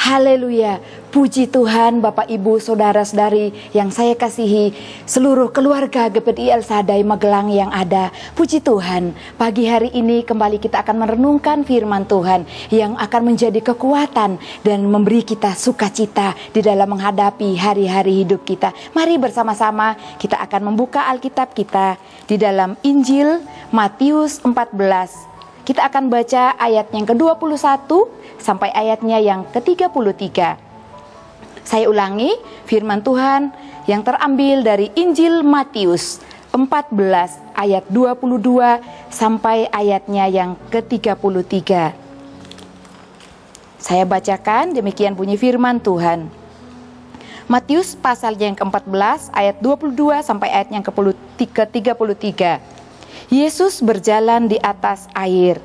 Haleluya, puji Tuhan Bapak Ibu Saudara-saudari yang saya kasihi, seluruh keluarga GPDI El Shaddai Magelang yang ada. Puji Tuhan, pagi hari ini kembali kita akan merenungkan firman Tuhan yang akan menjadi kekuatan dan memberi kita sukacita di dalam menghadapi hari-hari hidup kita. Mari bersama-sama kita akan membuka Alkitab kita di dalam Injil Matius 14. Kita akan baca ayat yang ke-21 sampai ayatnya yang ke-33. Saya ulangi firman Tuhan yang terambil dari Injil Matius 14 ayat 22 sampai ayatnya yang ke-33. Saya bacakan, demikian bunyi firman Tuhan. Matius pasal yang ke-14 ayat 22 sampai ayat yang ke-33. Yesus berjalan di atas air.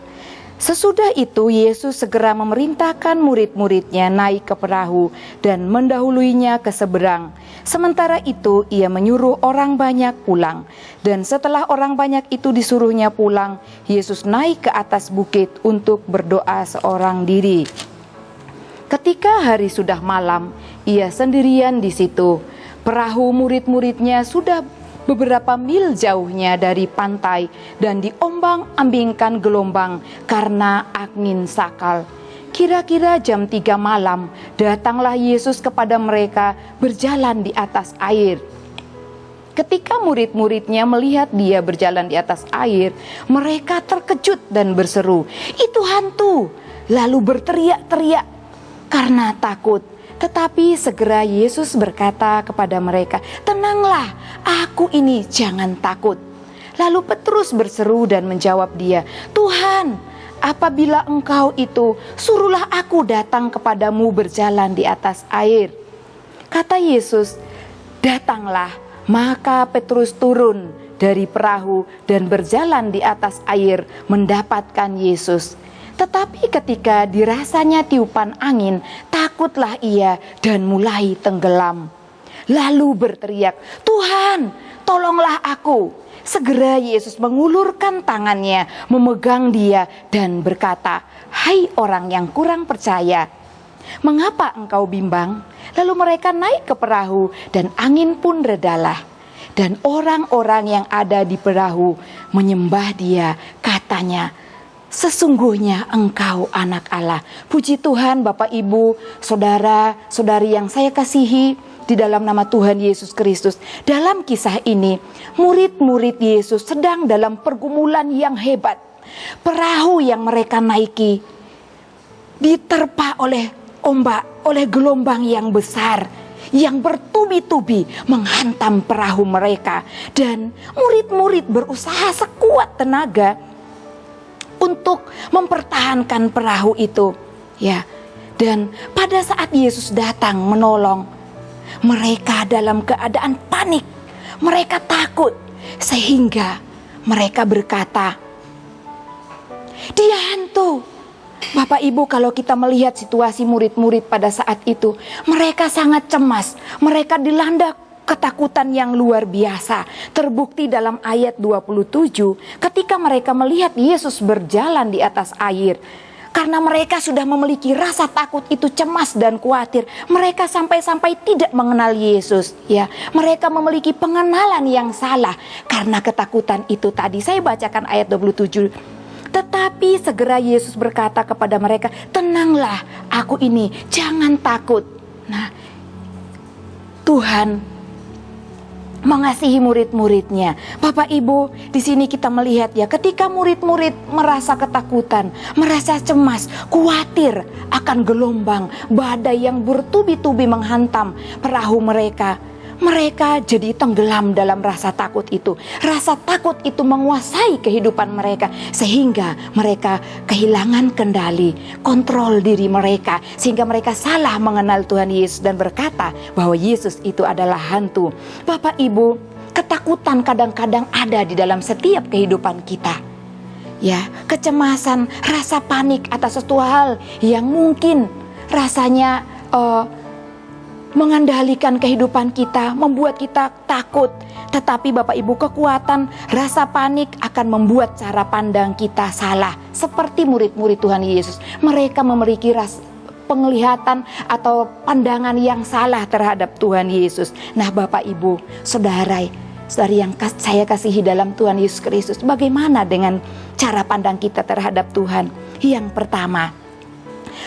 Sesudah itu Yesus segera memerintahkan murid-muridnya naik ke perahu dan mendahuluinya ke seberang. Sementara itu ia menyuruh orang banyak pulang. Dan setelah orang banyak itu disuruhnya pulang, Yesus naik ke atas bukit untuk berdoa seorang diri. Ketika hari sudah malam, ia sendirian di situ. Perahu murid-muridnya sudah beberapa mil jauhnya dari pantai dan diombang-ambingkan gelombang karena angin sakal. Kira-kira jam 3 malam, datanglah Yesus kepada mereka berjalan di atas air. Ketika murid-muridnya melihat dia berjalan di atas air, mereka terkejut dan berseru, "Itu hantu!" Lalu berteriak-teriak karena takut. Tetapi segera Yesus berkata kepada mereka, "Tenanglah, aku ini, jangan takut." Lalu Petrus berseru dan menjawab dia, "Tuhan, apabila Engkau itu, suruhlah aku datang kepadamu berjalan di atas air." Kata Yesus, "Datanglah." Maka Petrus turun dari perahu dan berjalan di atas air mendapatkan Yesus. Tetapi ketika dirasanya tiupan angin, takutlah ia dan mulai tenggelam. Lalu berteriak, "Tuhan, tolonglah aku." Segera Yesus mengulurkan tangannya, memegang dia dan berkata, "Hai orang yang kurang percaya, mengapa engkau bimbang?" Lalu mereka naik ke perahu dan angin pun redalah. Dan orang-orang yang ada di perahu menyembah dia, katanya, "Sesungguhnya engkau anak Allah." Puji Tuhan Bapak Ibu, Saudara-saudari yang saya kasihi di dalam nama Tuhan Yesus Kristus. Dalam kisah ini, murid-murid Yesus sedang dalam pergumulan yang hebat. Perahu yang mereka naiki diterpa oleh ombak, oleh gelombang yang besar yang bertubi-tubi menghantam perahu mereka. Dan murid-murid berusaha sekuat tenaga untuk mempertahankan perahu itu, ya. Dan pada saat Yesus datang menolong, mereka dalam keadaan panik, mereka takut, sehingga mereka berkata, "Dia hantu." Bapak Ibu, kalau kita melihat situasi murid-murid pada saat itu, mereka sangat cemas, mereka dilanda ketakutan yang luar biasa. Terbukti dalam ayat 27 ketika mereka melihat Yesus berjalan di atas air. Karena mereka sudah memiliki rasa takut itu, cemas dan khawatir, mereka sampai-sampai tidak mengenal Yesus, ya. Mereka memiliki pengenalan yang salah karena ketakutan itu tadi. Saya bacakan ayat 27. Tetapi segera Yesus berkata kepada mereka, "Tenanglah, aku ini, jangan takut." Nah, Tuhan mengasihi murid-muridnya. Bapak Ibu, di sini kita melihat ya, ketika murid-murid merasa ketakutan, merasa cemas, khawatir akan gelombang, badai yang bertubi-tubi menghantam perahu mereka, mereka jadi tenggelam dalam rasa takut itu. Rasa takut itu menguasai kehidupan mereka sehingga mereka kehilangan kendali, kontrol diri mereka, sehingga mereka salah mengenal Tuhan Yesus dan berkata bahwa Yesus itu adalah hantu. Bapak Ibu, ketakutan kadang-kadang ada di dalam setiap kehidupan kita. Ya, kecemasan, rasa panik atas sesuatu hal yang mungkin rasanya mengendalikan kehidupan kita, membuat kita takut. Tetapi Bapak Ibu, kekuatan rasa panik akan membuat cara pandang kita salah. Seperti murid-murid Tuhan Yesus, mereka memiliki penglihatan atau pandangan yang salah terhadap Tuhan Yesus. Nah Bapak Ibu, saudari yang saya kasihi dalam Tuhan Yesus Kristus, bagaimana dengan cara pandang kita terhadap Tuhan? Yang pertama,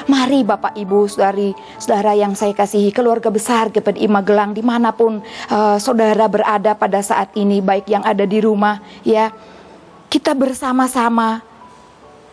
mari Bapak Ibu, saudara yang saya kasihi, keluarga besar GPDI Magelang, dimanapun saudara berada pada saat ini, baik yang ada di rumah, ya, kita bersama-sama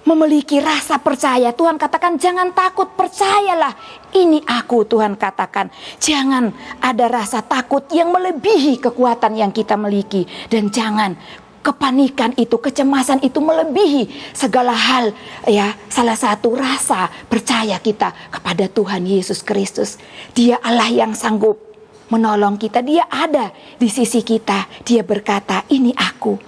memiliki rasa percaya. Tuhan katakan jangan takut, percayalah, ini aku. Tuhan katakan jangan ada rasa takut yang melebihi kekuatan yang kita miliki. Dan jangan kepanikan itu, kecemasan itu melebihi segala hal, ya. Salah satu rasa percaya kita kepada Tuhan Yesus Kristus. Dia Allah yang sanggup menolong kita. Dia ada di sisi kita. Dia berkata, ini aku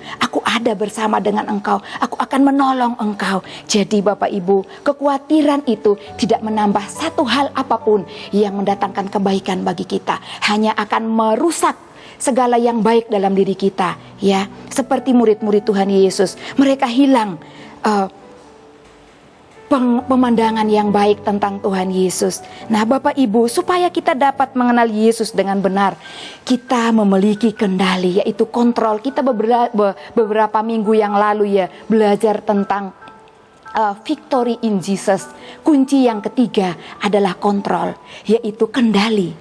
ada bersama dengan engkau, aku akan menolong engkau. Jadi Bapak Ibu, kekhawatiran itu tidak menambah satu hal apapun yang mendatangkan kebaikan bagi kita, hanya akan merusak segala yang baik dalam diri kita, ya. Seperti murid-murid Tuhan Yesus, mereka hilang pemandangan yang baik tentang Tuhan Yesus. Nah Bapak Ibu, supaya kita dapat mengenal Yesus dengan benar, kita memiliki kendali, yaitu kontrol. Kita beberapa minggu yang lalu, ya, belajar tentang victory in Jesus. Kunci yang ketiga adalah kontrol, yaitu kendali.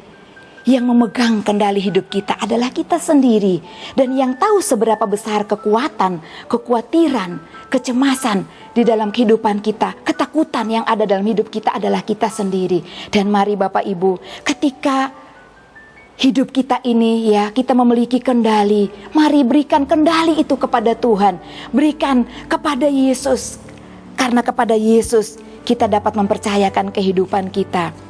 Yang memegang kendali hidup kita adalah kita sendiri. Dan yang tahu seberapa besar kekuatan, kekhawatiran, kecemasan di dalam kehidupan kita, ketakutan yang ada dalam hidup kita adalah kita sendiri. Dan mari Bapak Ibu, ketika hidup kita ini, ya, kita memiliki kendali, mari berikan kendali itu kepada Tuhan. Berikan kepada Yesus. Karena kepada Yesus kita dapat mempercayakan kehidupan kita.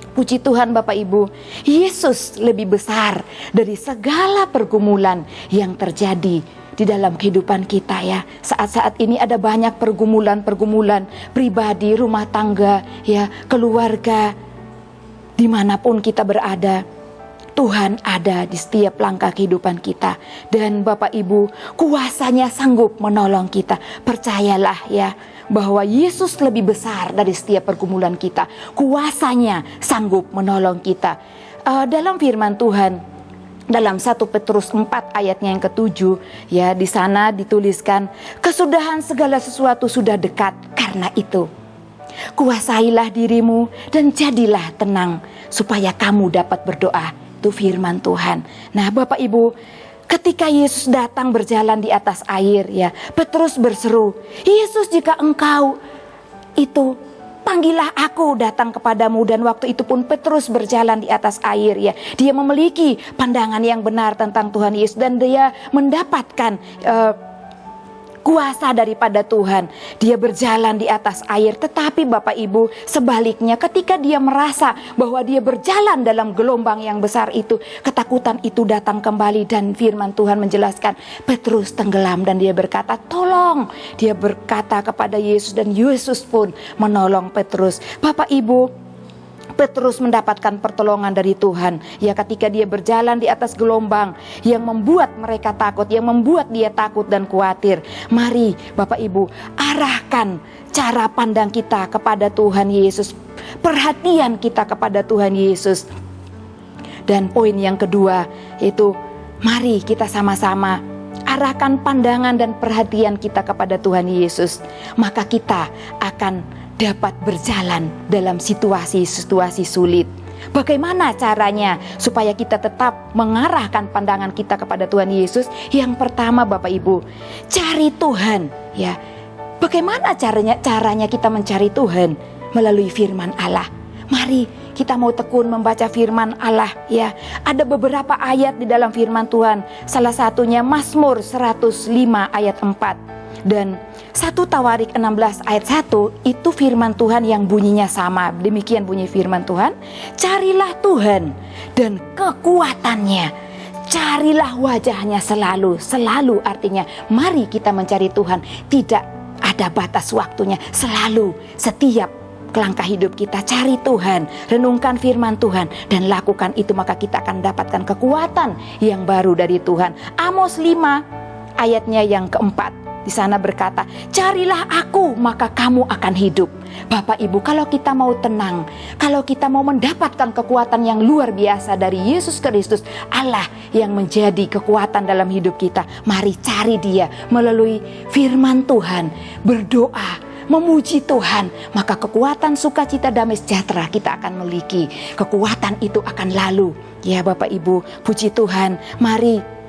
Puji Tuhan Bapak Ibu, Yesus lebih besar dari segala pergumulan yang terjadi di dalam kehidupan kita, ya. Saat-saat ini ada banyak pergumulan pribadi, rumah tangga, ya, keluarga, dimanapun kita berada. Tuhan ada di setiap langkah kehidupan kita. Dan Bapak Ibu, kuasanya sanggup menolong kita. Percayalah, ya, bahwa Yesus lebih besar dari setiap pergumulan kita. Kuasanya sanggup menolong kita. Dalam firman Tuhan, dalam 1 Petrus 4 ayatnya yang ke-7, ya, di sana dituliskan, kesudahan segala sesuatu sudah dekat. Karena itu, kuasailah dirimu dan jadilah tenang, supaya kamu dapat berdoa. Itu firman Tuhan. Nah Bapak Ibu, ketika Yesus datang berjalan di atas air, ya, Petrus berseru, Yesus, jika engkau itu, panggillah aku datang kepadamu. Dan waktu itu pun Petrus berjalan di atas air, ya. Dia memiliki pandangan yang benar tentang Tuhan Yesus, dan dia mendapatkan kuasa daripada Tuhan. Dia berjalan di atas air. Tetapi Bapak Ibu, sebaliknya, ketika dia merasa bahwa dia berjalan dalam gelombang yang besar itu, ketakutan itu datang kembali. Dan firman Tuhan menjelaskan, Petrus tenggelam dan dia berkata, tolong. Dia berkata kepada Yesus dan Yesus pun menolong Petrus. Bapak Ibu, Petrus mendapatkan pertolongan dari Tuhan, ya, ketika dia berjalan di atas gelombang yang membuat mereka takut, yang membuat dia takut dan khawatir. Mari Bapak Ibu, arahkan cara pandang kita kepada Tuhan Yesus, perhatian kita kepada Tuhan Yesus. Dan poin yang kedua, yaitu mari kita sama-sama arahkan pandangan dan perhatian kita kepada Tuhan Yesus. Maka kita akan dapat berjalan dalam situasi-situasi sulit. Bagaimana caranya supaya kita tetap mengarahkan pandangan kita kepada Tuhan Yesus? Yang pertama Bapak Ibu, cari Tuhan, ya. Bagaimana caranya kita mencari Tuhan? Melalui firman Allah. Mari kita mau tekun membaca firman Allah, ya. Ada beberapa ayat di dalam firman Tuhan. Salah satunya Mazmur 105 ayat 4. Dan 1 Tawarik 16 ayat 1 itu firman Tuhan yang bunyinya sama. Demikian bunyi firman Tuhan, carilah Tuhan dan kekuatannya, carilah wajahnya selalu. Selalu artinya mari kita mencari Tuhan, tidak ada batas waktunya. Selalu, setiap langkah hidup kita cari Tuhan, renungkan firman Tuhan dan lakukan itu, maka kita akan dapatkan kekuatan yang baru dari Tuhan. Amos 5 ayatnya yang keempat. di sana berkata, carilah aku maka kamu akan hidup. Bapak Ibu, kalau kita mau tenang, kalau kita mau mendapatkan kekuatan yang luar biasa dari Yesus Kristus, Allah yang menjadi kekuatan dalam hidup kita, mari cari Dia melalui firman Tuhan, berdoa, memuji Tuhan, maka kekuatan sukacita damai sejahtera kita akan miliki. Kekuatan itu akan lalu. Ya Bapak Ibu, puji Tuhan, mari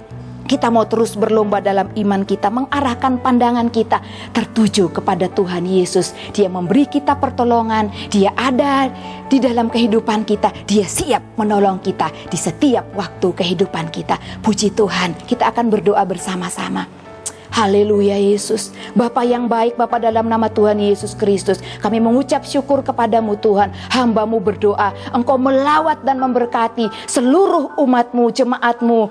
kita mau terus berlomba dalam iman kita, mengarahkan pandangan kita tertuju kepada Tuhan Yesus. Dia memberi kita pertolongan, Dia ada di dalam kehidupan kita, Dia siap menolong kita di setiap waktu kehidupan kita. Puji Tuhan, kita akan berdoa bersama-sama. Haleluya Yesus, Bapa yang baik, Bapa dalam nama Tuhan Yesus Kristus, kami mengucap syukur kepadamu Tuhan. Hamba-Mu berdoa, Engkau melawat dan memberkati seluruh umat-Mu, jemaat-Mu,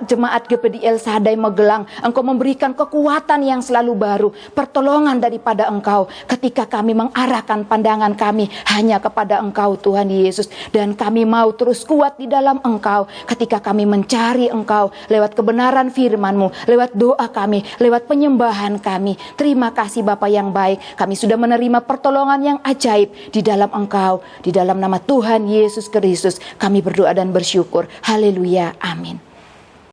jemaat GPD El Shaddai Magelang. Engkau memberikan kekuatan yang selalu baru, pertolongan daripada Engkau ketika kami mengarahkan pandangan kami hanya kepada Engkau Tuhan Yesus. Dan kami mau terus kuat di dalam Engkau ketika kami mencari Engkau lewat kebenaran firman-Mu, lewat doa kami, lewat penyembahan kami. Terima kasih Bapa yang baik, kami sudah menerima pertolongan yang ajaib di dalam Engkau. Di dalam nama Tuhan Yesus Kristus kami berdoa dan bersyukur. Haleluya, amin.